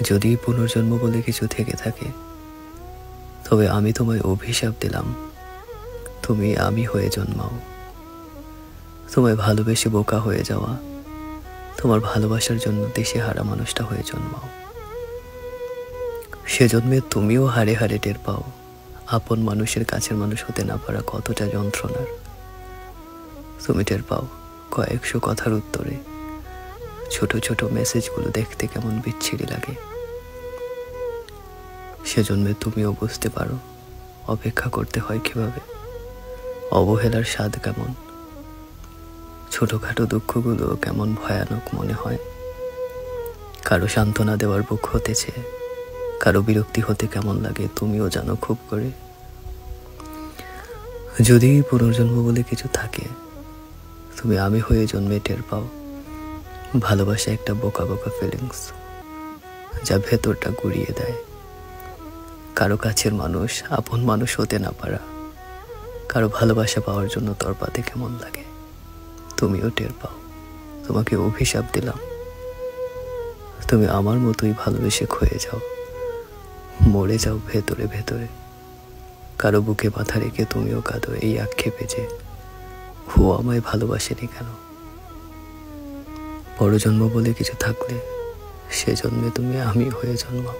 যদি পুনর্জন্ম বলে কিছু থেকে থাকে, তবে আমি তোমায় অভিশাপ দিলাম, তুমি আমি হয়ে জন্মাও। তোমায় ভালোবেসে বোকা হয়ে যাওয়া, তোমার ভালোবাসার জন্য দিশেহারা মানুষটা হয়ে জন্মাও। সে জন্মে তুমিও হাড়ে হাড়ে টের পাও আপন মানুষের কাছের মানুষ হতে না পারা কতটা যন্ত্রণার। তুমি টের পাও কয়েকশো কথার উত্তরে ছোট ছোট মেসেজগুলো দেখতে কেমন বিচ্ছিরি লাগে। সেজন্যে তুমিও বুঝতে পারো অপেক্ষা করতে হয় কিভাবে, অবহেলার স্বাদ কেমন, ছোটখাটো দুঃখগুলো কেমন ভয়ানক মনে হয়। কারো সান্ত্বনা দেওয়ার বুক হতেছে, কারো বিরক্তি হতে কেমন লাগে তুমিও জানো খুব করে। যদি পুনর্জন্ম বলে কিছু থাকে, তুমি আমি হয়ে জন্মে টের পাও ভালোবাসা একটা বোকা বোকা ফিলিংস, যা ভেতরটা গুড়িয়ে দেয়। কারো কাছের মানুষ আপন মানুষ হতে না পারা, কারো ভালোবাসা পাওয়ার জন্য তরপাতে কেমন লাগে তুমিও টের পাও। তোমাকে অভিশাপ দিলাম, তুমি আমার মতোই ভালোবেসে ক্ষয়ে যাও, মরে যাও ভেতরে ভেতরে। কারো বুকে মাথা রেখে তুমিও কাঁদো এই আক্ষেপে যে ও আমায় ভালোবাসেনি কেন। পরজন্ম বলে কিছু থাকলে সে জন্মে তুমি আমি হয়ে জন্মাও।